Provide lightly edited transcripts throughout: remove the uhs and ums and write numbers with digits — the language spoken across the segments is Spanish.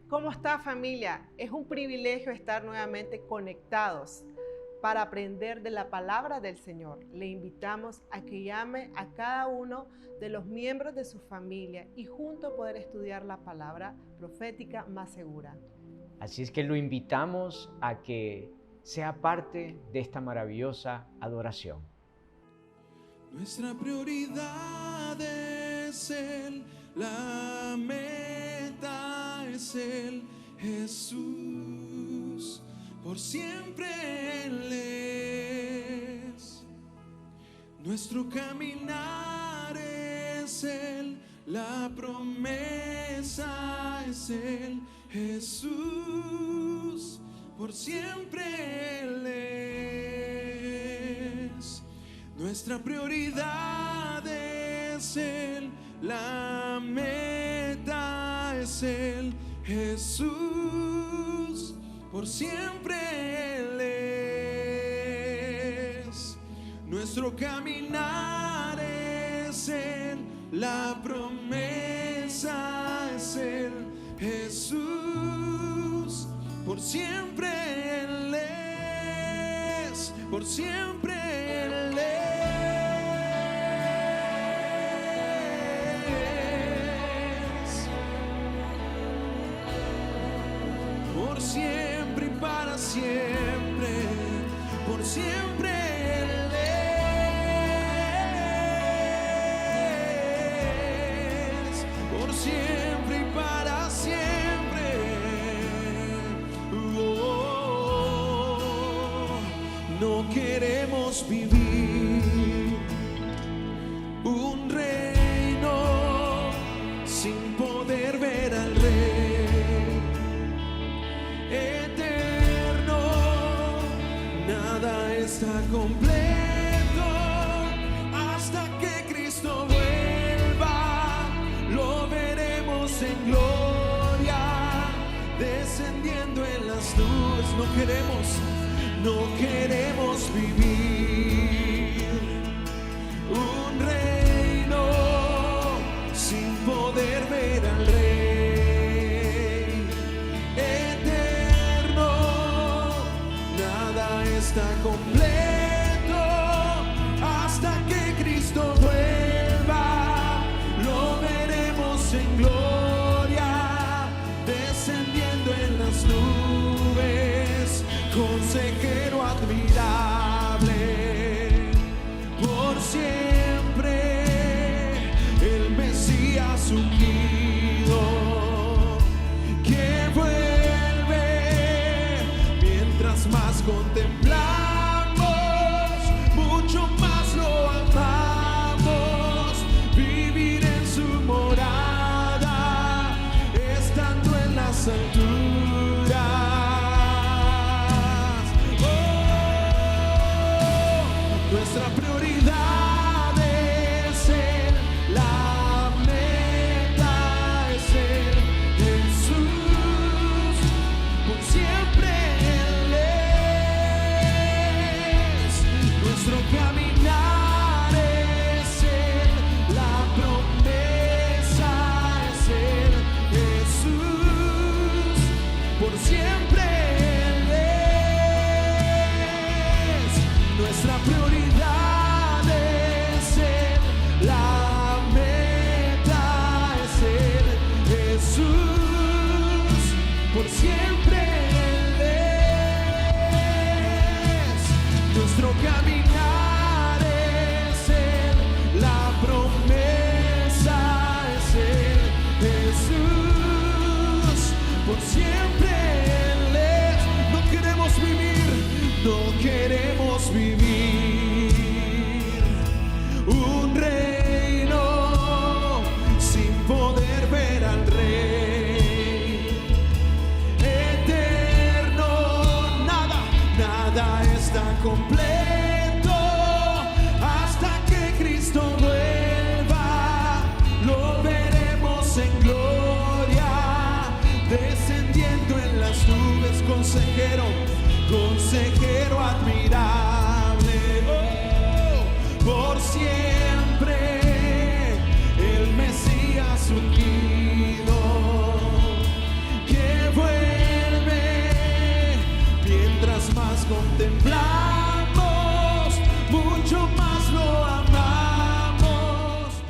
¿Cómo está, familia? Es un privilegio estar nuevamente conectados para aprender de la palabra del Señor. Le invitamos a que llame a cada uno de los miembros de su familia y juntos poder estudiar la palabra profética más segura. Así es que lo invitamos a que sea parte de esta maravillosa adoración. Nuestra prioridad es Él, la meta es Él, Jesús, por siempre Él es. Nuestro caminar es Él, la promesa es Él, Jesús, por siempre Él es. Nuestra prioridad es Él, la meta es Él, Jesús, por siempre Él es. Nuestro caminar es Él, la promesa es Él, Jesús, por siempre Él es, por siempre Él es. Por siempre y para siempre, por siempre Él es, por siempre y para siempre. No queremos vivir un reino sin poder ver al Rey eterno. Nada está completo hasta que Cristo vuelva. Lo veremos en gloria, descendiendo en las nubes. No queremos vivir un reino sin poder ver al Rey eterno. Nada está completo hasta que Cristo vuelva. Lo veremos en gloria, descendiendo en las nubes. Consejero admirable, por siempre el Mesías ungido, que vuelve. Mientras más contemplamos, mucho más lo amamos. Vivir en su morada, estando en las alturas. Nuestra prioridad es Él, la meta es Él, Jesús, por siempre Él es. Nuestro caminar es Él, la promesa es Él, Jesús, por siempre Él es. Nuestra prioridad es Él, la meta es Él, Jesús, por siempre Él es. Nuestro caminar es Él, la promesa es Él, Jesús, por siempre Él es. No queremos vivir un reino sin poder ver al Rey eterno. Nada está completo hasta que Cristo vuelva. Lo veremos en gloria, descendiendo en las nubes. Consejero admirable, por siempre el Mesías ungido, que contemplamos, mucho más lo amamos.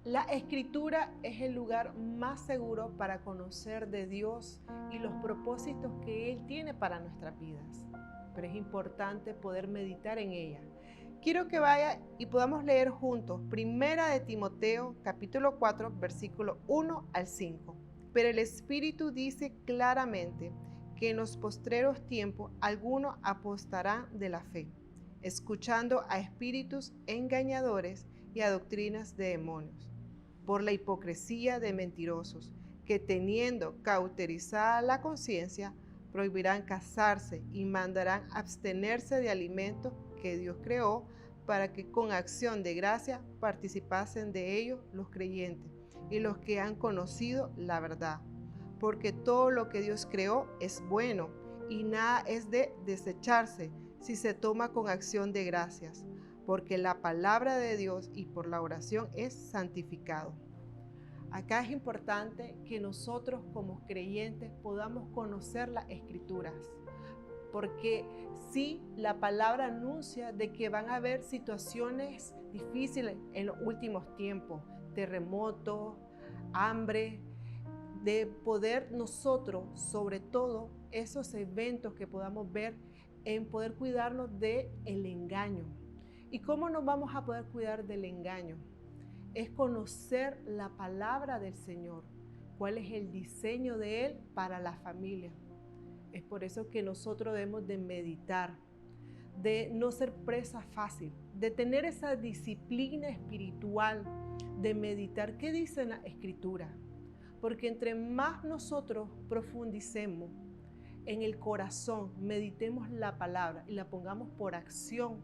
La Escritura es el lugar más seguro para conocer de Dios y los propósitos que Él tiene para nuestras vidas. Pero es importante poder meditar en ella. Quiero que vaya y podamos leer juntos 1 de Timoteo, capítulo 4, versículo 1 al 5. Pero el Espíritu dice claramente que en los postreros tiempos algunos apostarán de la fe, escuchando a espíritus engañadores y a doctrinas de demonios, por la hipocresía de mentirosos, que teniendo cauterizada la conciencia, prohibirán casarse y mandarán abstenerse de alimentos que Dios creó para que con acción de gracia participasen de ellos los creyentes y los que han conocido la verdad. Porque todo lo que Dios creó es bueno y nada es de desecharse si se toma con acción de gracias, porque la palabra de Dios y por la oración es santificado. Acá es importante que nosotros como creyentes podamos conocer las Escrituras, porque sí, la palabra anuncia de que van a haber situaciones difíciles en los últimos tiempos, terremotos, hambre, de poder nosotros, sobre todo esos eventos que podamos ver, en poder cuidarnos del engaño. ¿Y cómo nos vamos a poder cuidar del engaño? Es conocer la palabra del Señor, cuál es el diseño de Él para la familia. Es por eso que nosotros debemos de meditar, de no ser presa fácil, de tener esa disciplina espiritual, de meditar qué dice la Escritura. Porque entre más nosotros profundicemos en el corazón, meditemos la palabra y la pongamos por acción,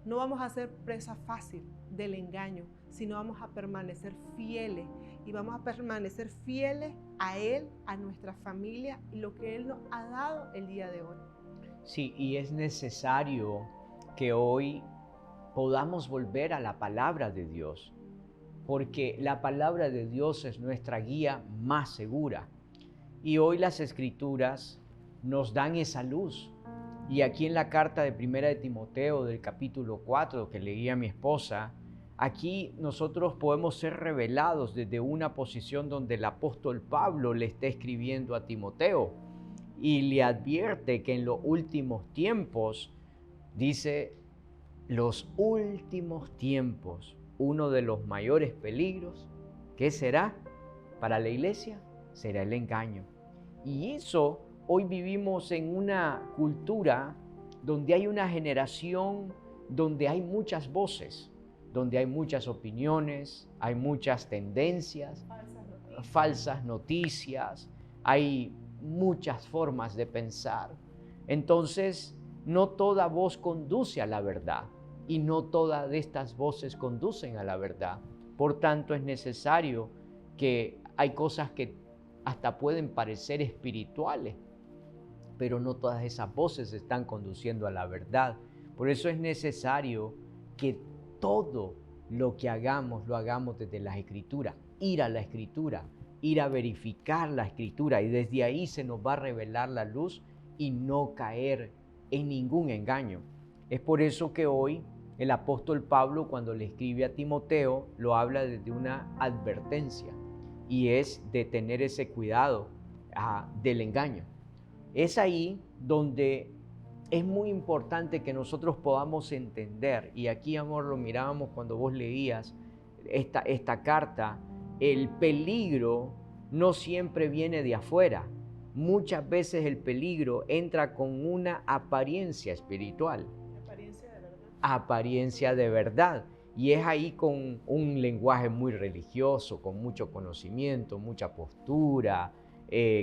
no vamos a ser presa fácil del engaño, sino vamos a permanecer fieles y vamos a permanecer fieles a Él, a nuestra familia y lo que Él nos ha dado el día de hoy. Sí, y es necesario que hoy podamos volver a la palabra de Dios, porque la palabra de Dios es nuestra guía más segura. Y hoy las Escrituras nos dan esa luz. Y aquí en la carta de 1 de Timoteo del capítulo 4 que leía mi esposa, aquí nosotros podemos ser revelados desde una posición donde el apóstol Pablo le está escribiendo a Timoteo y le advierte que en los últimos tiempos, dice, los últimos tiempos, uno de los mayores peligros, ¿qué será para la iglesia? Será el engaño. Y eso, hoy vivimos en una cultura donde hay una generación donde hay muchas voces, donde hay muchas opiniones, hay muchas tendencias, falsas noticias, hay muchas formas de pensar. Entonces, no toda voz conduce a la verdad y no todas de estas voces conducen a la verdad. Por tanto, es necesario que hay cosas que hasta pueden parecer espirituales, pero no todas esas voces están conduciendo a la verdad. Por eso es necesario que todo lo que hagamos, lo hagamos desde las Escrituras, ir a la Escritura, ir a verificar la Escritura, y desde ahí se nos va a revelar la luz y no caer en ningún engaño. Es por eso que hoy el apóstol Pablo, cuando le escribe a Timoteo, lo habla desde una advertencia, y es de tener ese cuidado del engaño. Es ahí donde es muy importante que nosotros podamos entender, y aquí, amor, lo mirábamos cuando vos leías esta carta, el peligro no siempre viene de afuera. Muchas veces el peligro entra con una apariencia espiritual. Apariencia de verdad. Apariencia de verdad. Y es ahí con un lenguaje muy religioso, con mucho conocimiento, mucha postura,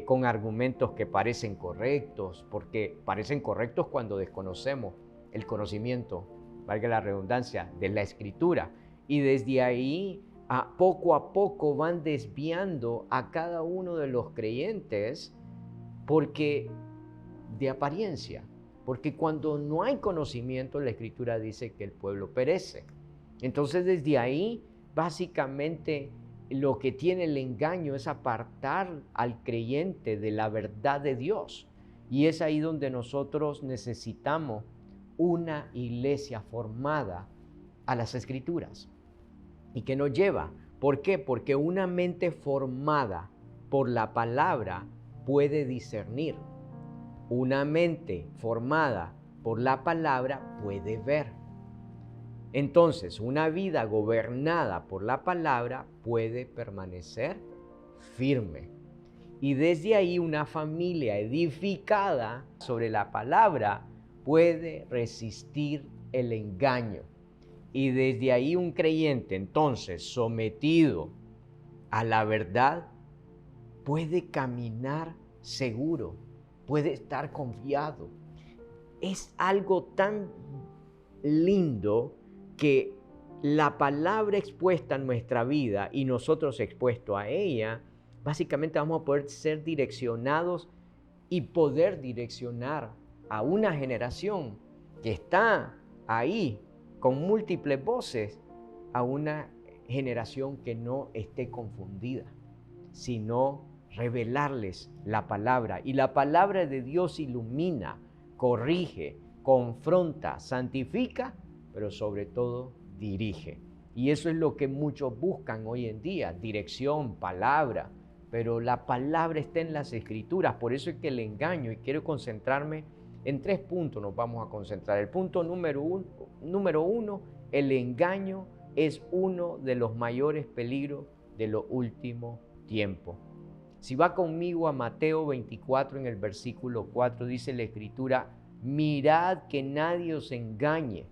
con argumentos que parecen correctos, porque parecen correctos cuando desconocemos el conocimiento, valga la redundancia, de la Escritura. Y desde ahí, a poco van desviando a cada uno de los creyentes porque de apariencia. Porque cuando no hay conocimiento, la Escritura dice que el pueblo perece. Entonces, desde ahí, básicamente, lo que tiene el engaño es apartar al creyente de la verdad de Dios. Y es ahí donde nosotros necesitamos una iglesia formada a las Escrituras. ¿Y qué nos lleva? ¿Por qué? Porque una mente formada por la palabra puede discernir. Una mente formada por la palabra puede ver. Entonces, una vida gobernada por la palabra puede permanecer firme. Y desde ahí una familia edificada sobre la palabra puede resistir el engaño. Y desde ahí un creyente entonces sometido a la verdad puede caminar seguro, puede estar confiado. Es algo tan lindo que la palabra expuesta en nuestra vida y nosotros expuestos a ella, básicamente vamos a poder ser direccionados y poder direccionar a una generación que está ahí con múltiples voces, a una generación que no esté confundida, sino revelarles la palabra. Y la palabra de Dios ilumina, corrige, confronta, santifica, pero sobre todo dirige. Y eso es lo que muchos buscan hoy en día, dirección, palabra. Pero la palabra está en las Escrituras, por eso es que el engaño, y quiero concentrarme en 3 puntos, nos vamos a concentrar. El punto número uno, el engaño es uno de los mayores peligros de los últimos tiempos. Si va conmigo a Mateo 24 en el versículo 4, dice la Escritura, mirad que nadie os engañe,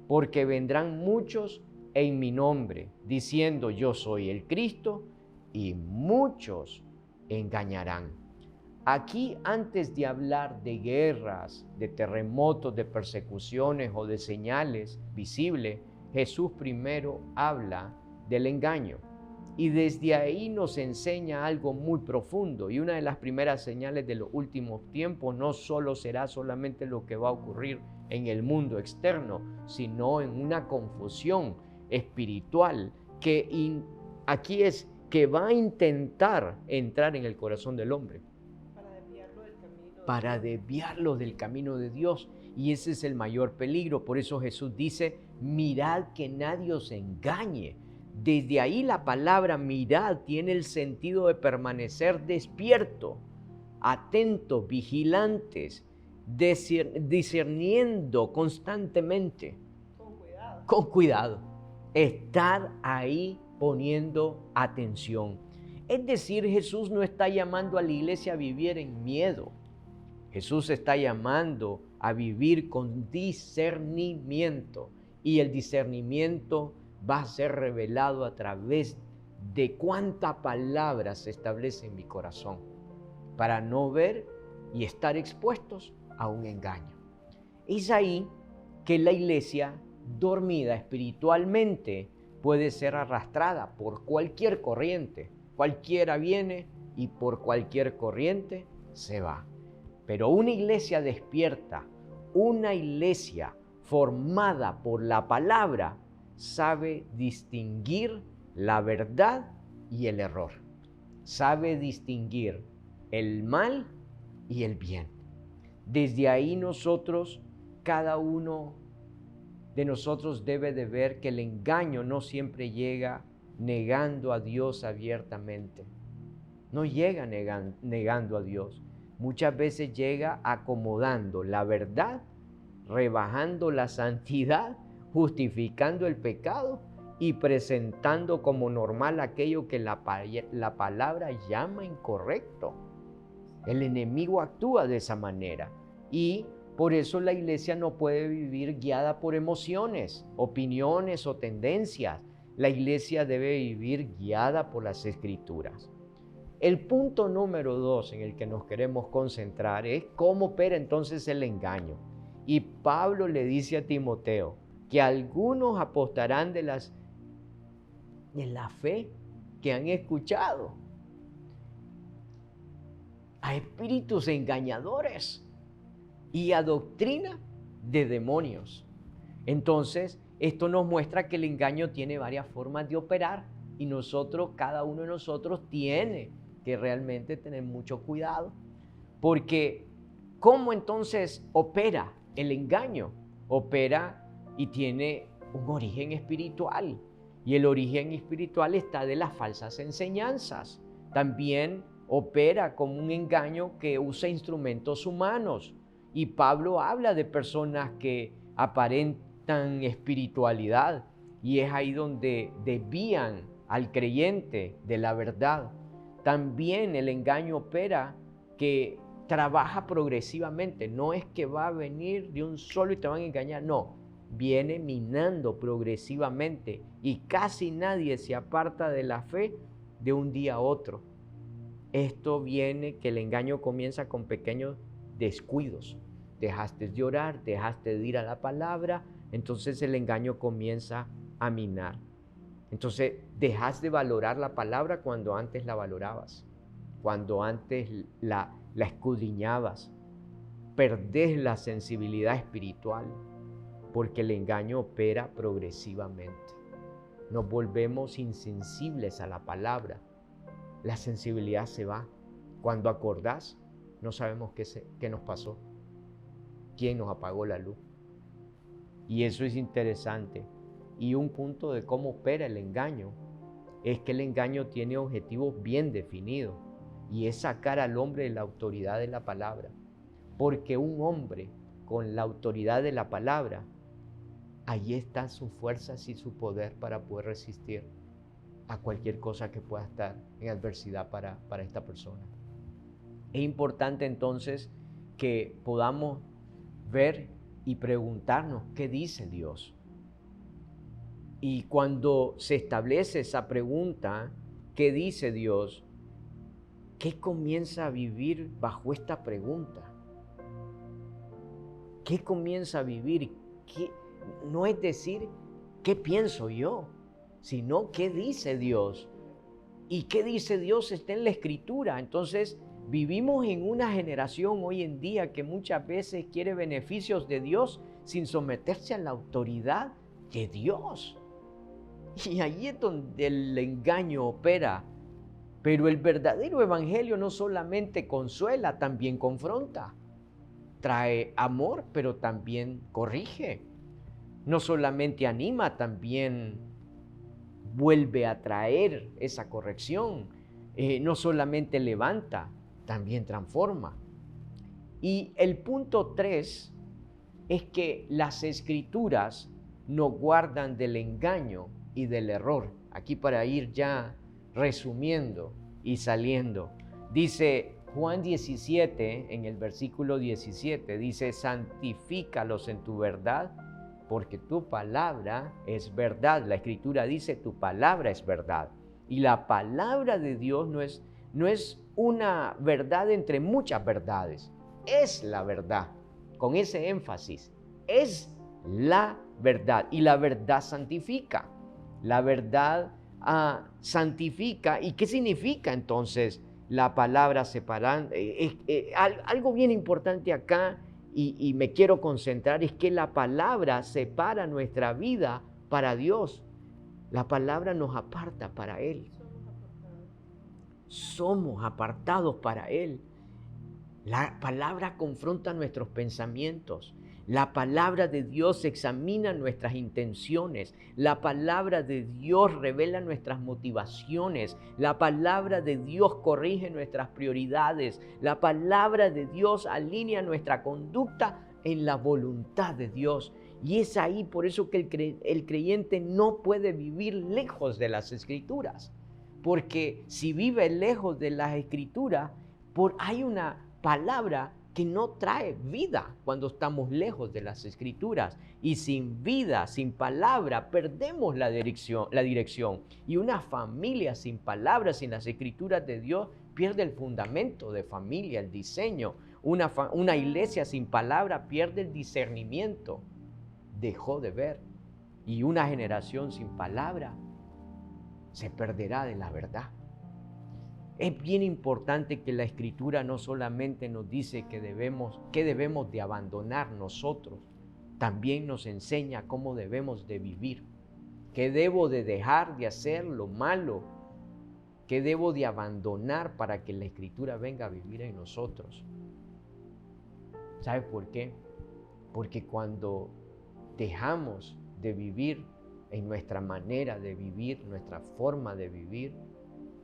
porque vendrán muchos en mi nombre, diciendo yo soy el Cristo, y muchos engañarán. Aquí, antes de hablar de guerras, de terremotos, de persecuciones o de señales visibles, Jesús primero habla del engaño. Y desde ahí nos enseña algo muy profundo. Y una de las primeras señales de los últimos tiempos no solo será solamente lo que va a ocurrir en el mundo externo, sino en una confusión espiritual que aquí es que va a intentar entrar en el corazón del hombre. Para desviarlo del camino de Dios. Y ese es el mayor peligro. Por eso Jesús dice, mirad que nadie os engañe. Desde ahí la palabra mirad tiene el sentido de permanecer despierto, atentos, vigilantes, discerniendo constantemente. Con cuidado. Estar ahí poniendo atención. Es decir, Jesús no está llamando a la iglesia a vivir en miedo. Jesús está llamando a vivir con discernimiento. Y el discernimiento va a ser revelado a través de cuánta palabra se establece en mi corazón para no ver y estar expuestos a un engaño. Es ahí que la iglesia dormida espiritualmente puede ser arrastrada por cualquier corriente. Cualquiera viene y por cualquier corriente se va. Pero una iglesia despierta, una iglesia formada por la palabra, sabe distinguir la verdad y el error. Sabe distinguir el mal y el bien. Desde ahí cada uno de nosotros debe de ver que el engaño no siempre llega negando a Dios abiertamente. No llega negando a Dios. Muchas veces llega acomodando la verdad, rebajando la santidad, justificando el pecado y presentando como normal aquello que la palabra llama incorrecto. El enemigo actúa de esa manera y por eso la iglesia no puede vivir guiada por emociones, opiniones o tendencias. La iglesia debe vivir guiada por las Escrituras. El punto número 2 en el que nos queremos concentrar es cómo opera entonces el engaño. Y Pablo le dice a Timoteo que algunos apostarán de la fe que han escuchado a espíritus engañadores y a doctrina de demonios. Entonces, esto nos muestra que el engaño tiene varias formas de operar y cada uno de nosotros tiene que realmente tener mucho cuidado, porque ¿cómo entonces opera el engaño? Opera y tiene un origen espiritual. Y el origen espiritual está de las falsas enseñanzas. También opera como un engaño que usa instrumentos humanos. Y Pablo habla de personas que aparentan espiritualidad, y es ahí donde desvían al creyente de la verdad. También el engaño opera que trabaja progresivamente. No es que va a venir de un solo y te van a engañar, no. Viene minando progresivamente y casi nadie se aparta de la fe de un día a otro. Esto viene que el engaño comienza con pequeños descuidos. Dejaste de orar, dejaste de ir a la palabra, entonces el engaño comienza a minar. Entonces dejas de valorar la palabra cuando antes la valorabas, cuando antes la escudriñabas. Perdés la sensibilidad espiritual porque el engaño opera progresivamente. Nos volvemos insensibles a la palabra. La sensibilidad se va. Cuando acordás, no sabemos qué nos pasó, quién nos apagó la luz. Y eso es interesante. Y un punto de cómo opera el engaño es que el engaño tiene objetivos bien definidos, y es sacar al hombre de la autoridad de la palabra. Porque un hombre con la autoridad de la palabra, allí están sus fuerzas y su poder para poder resistir a cualquier cosa que pueda estar en adversidad para esta persona. Es importante entonces que podamos ver y preguntarnos qué dice Dios. Y cuando se establece esa pregunta, ¿qué dice Dios? ¿Qué comienza a vivir bajo esta pregunta? ¿Qué comienza a vivir? No es decir, ¿qué pienso yo? Sino, ¿qué dice Dios? ¿Y qué dice Dios? Está en la Escritura. Entonces, vivimos en una generación hoy en día que muchas veces quiere beneficios de Dios sin someterse a la autoridad de Dios. Y ahí es donde el engaño opera. Pero el verdadero evangelio no solamente consuela, también confronta. Trae amor, pero también corrige. No solamente anima, también vuelve a traer esa corrección. No solamente levanta, también transforma. Y el punto 3 es que las Escrituras nos guardan del engaño y del error. Aquí para ir ya resumiendo y saliendo. Dice Juan 17, en el versículo 17, dice: santifícalos en tu verdad, porque tu palabra es verdad. La Escritura dice: tu palabra es verdad. Y la palabra de Dios no es una verdad entre muchas verdades. Es la verdad, con ese énfasis. Es la verdad. Y la verdad santifica. La verdad santifica. ¿Y qué significa entonces la palabra separando? Algo bien importante acá, y me quiero concentrar, es que la palabra separa nuestra vida para Dios. La palabra nos aparta para Él. Somos apartados para Él. La palabra confronta nuestros pensamientos. La palabra de Dios examina nuestras intenciones. La palabra de Dios revela nuestras motivaciones. La palabra de Dios corrige nuestras prioridades. La palabra de Dios alinea nuestra conducta en la voluntad de Dios. Y es ahí por eso que el creyente no puede vivir lejos de las Escrituras. Porque si vive lejos de las Escrituras, hay una palabra que no trae vida cuando estamos lejos de las Escrituras. Y sin vida, sin palabra, perdemos la dirección. Y una familia sin palabras, sin las Escrituras de Dios, pierde el fundamento de familia, el diseño. Una iglesia sin palabra pierde el discernimiento. Dejó de ver. Y una generación sin palabra se perderá de la verdad. Es bien importante que la Escritura no solamente nos dice que debemos de abandonar nosotros, también nos enseña cómo debemos de vivir, qué debo de dejar de hacer lo malo, qué debo de abandonar para que la Escritura venga a vivir en nosotros. ¿Sabe por qué? Porque cuando dejamos de vivir en nuestra manera de vivir, nuestra forma de vivir,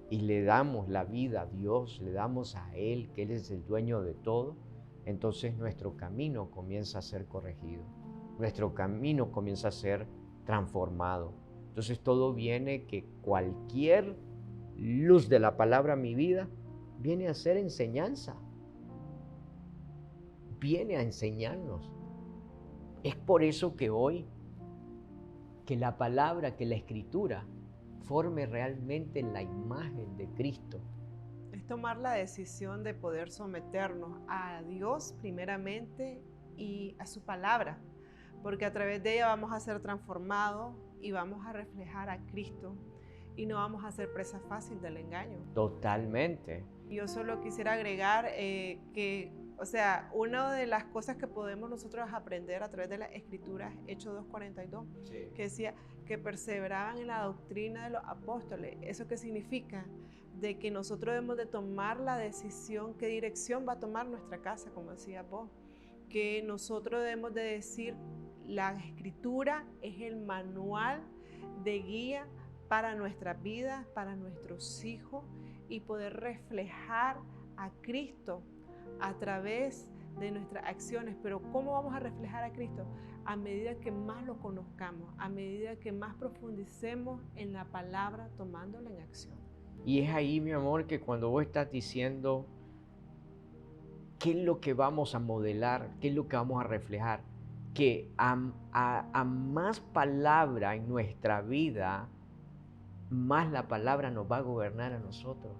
y le damos la vida a Dios, le damos a Él, que Él es el dueño de todo, entonces nuestro camino comienza a ser corregido, nuestro camino comienza a ser transformado. Entonces todo viene que cualquier luz de la palabra en mi vida viene a ser enseñanza, viene a enseñarnos. Es por eso que hoy, que la palabra, que la escritura forme realmente la imagen de Cristo. Es tomar la decisión de poder someternos a Dios primeramente y a su palabra, porque a través de ella vamos a ser transformados y vamos a reflejar a Cristo y no vamos a ser presa fácil del engaño. Totalmente. Yo solo quisiera agregar una de las cosas que podemos nosotros aprender a través de las Escrituras, Hechos 2:42, que decía que perseveraban en la doctrina de los apóstoles. ¿Eso qué significa? De que nosotros debemos de tomar la decisión, qué dirección va a tomar nuestra casa, como decía vos. Que nosotros debemos de decir, la Escritura es el manual de guía para nuestras vidas, para nuestros hijos, y poder reflejar a Cristo a través de nuestras acciones. Pero ¿cómo vamos a reflejar a Cristo? A medida que más lo conozcamos, a medida que más profundicemos en la palabra, tomándola en acción. Y es ahí, mi amor, que cuando vos estás diciendo qué es lo que vamos a modelar, qué es lo que vamos a reflejar, que a más palabra en nuestra vida, más la palabra nos va a gobernar a nosotros,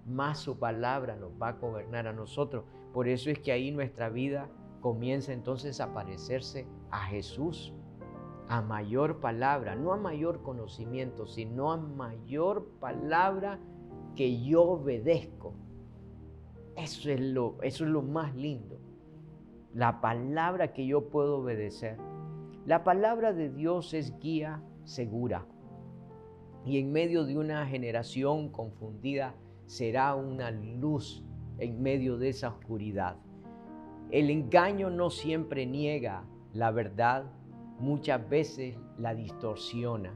más su palabra nos va a gobernar a nosotros. Por eso es que ahí nuestra vida comienza entonces a parecerse a Jesús, a mayor palabra, no a mayor conocimiento, sino a mayor palabra que yo obedezco. Eso es lo más lindo, la palabra que yo puedo obedecer. La palabra de Dios es guía segura, y en medio de una generación confundida será una luz en medio de esa oscuridad. El engaño no siempre niega la verdad, muchas veces la distorsiona,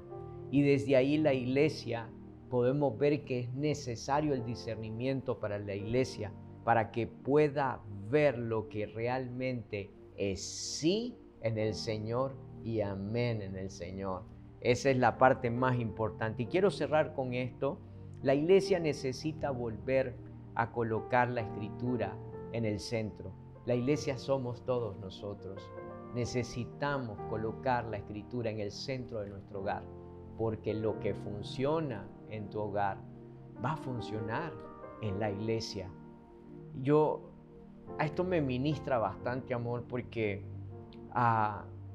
y desde ahí la iglesia podemos ver que es necesario el discernimiento para la iglesia, para que pueda ver lo que realmente es sí en el Señor y amén en el Señor. Esa es la parte más importante. Y quiero cerrar con esto. La iglesia necesita volver a colocar la Escritura en el centro. La iglesia somos todos nosotros. Necesitamos colocar la Escritura en el centro de nuestro hogar, porque lo que funciona en tu hogar va a funcionar en la iglesia. A esto me ministra bastante, amor, porque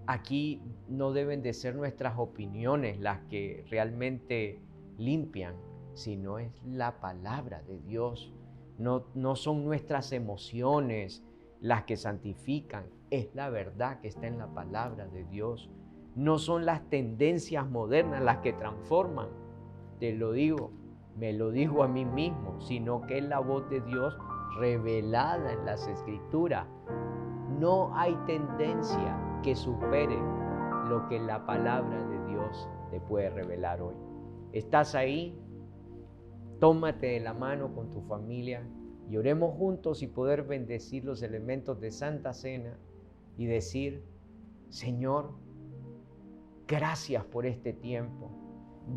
aquí no deben de ser nuestras opiniones las que realmente limpian, sino es la palabra de Dios. No son nuestras emociones las que santifican, es la verdad que está en la palabra de Dios. No son las tendencias modernas las que transforman, te lo digo, me lo digo a mí mismo, sino que es la voz de Dios revelada en las Escrituras. No hay tendencia que supere lo que la palabra de Dios te puede revelar hoy. ¿Estás ahí? Tómate de la mano con tu familia y oremos juntos y poder bendecir los elementos de Santa Cena y decir: Señor, gracias por este tiempo.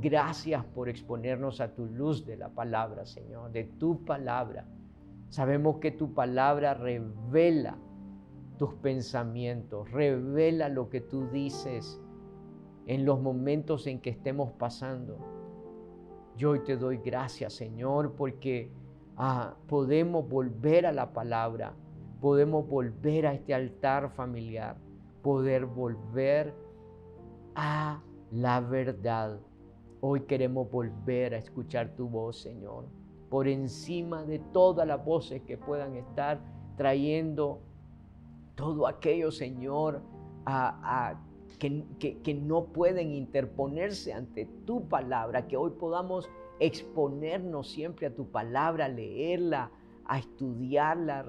Gracias por exponernos a tu luz de la palabra, Señor, de tu palabra. Sabemos que tu palabra revela tus pensamientos, revela lo que tú dices en los momentos en que estemos pasando. Yo hoy te doy gracias, Señor, porque podemos volver a la palabra, podemos volver a este altar familiar, poder volver a la verdad. Hoy queremos volver a escuchar tu voz, Señor, por encima de todas las voces que puedan estar trayendo todo aquello, Señor, que no pueden interponerse ante tu palabra, que hoy podamos exponernos siempre a tu palabra, a leerla, a estudiarla,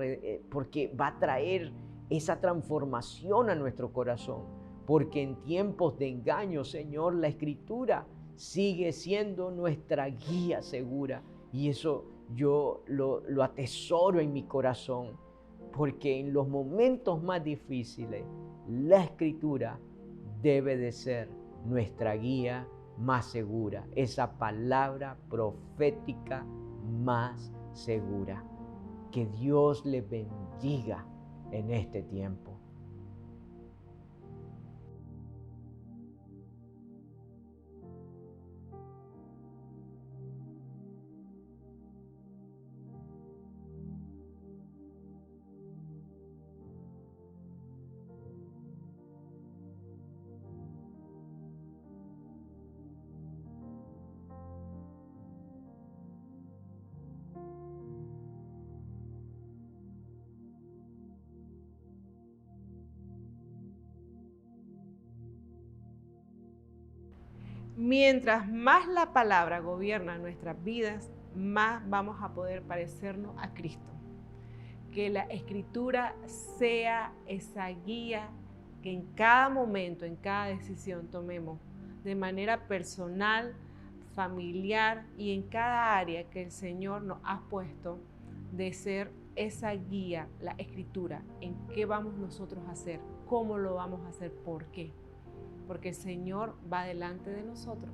porque va a traer esa transformación a nuestro corazón. Porque en tiempos de engaño, Señor, la Escritura sigue siendo nuestra guía segura. Y eso yo lo atesoro en mi corazón. Porque en los momentos más difíciles, la Escritura debe de ser nuestra guía más segura. Esa palabra profética más segura. Que Dios les bendiga en este tiempo. Mientras más la palabra gobierna nuestras vidas, más vamos a poder parecernos a Cristo. Que la Escritura sea esa guía que en cada momento, en cada decisión tomemos de manera personal, familiar y en cada área que el Señor nos ha puesto, de ser esa guía, la Escritura, en qué vamos nosotros a hacer, cómo lo vamos a hacer, por qué. Porque el Señor va delante de nosotros.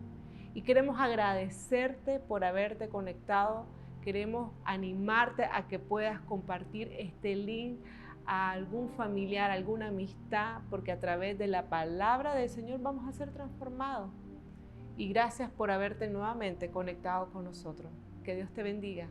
Y queremos agradecerte por haberte conectado. Queremos animarte a que puedas compartir este link a algún familiar, alguna amistad, porque a través de la palabra del Señor vamos a ser transformados. Y gracias por haberte nuevamente conectado con nosotros. Que Dios te bendiga.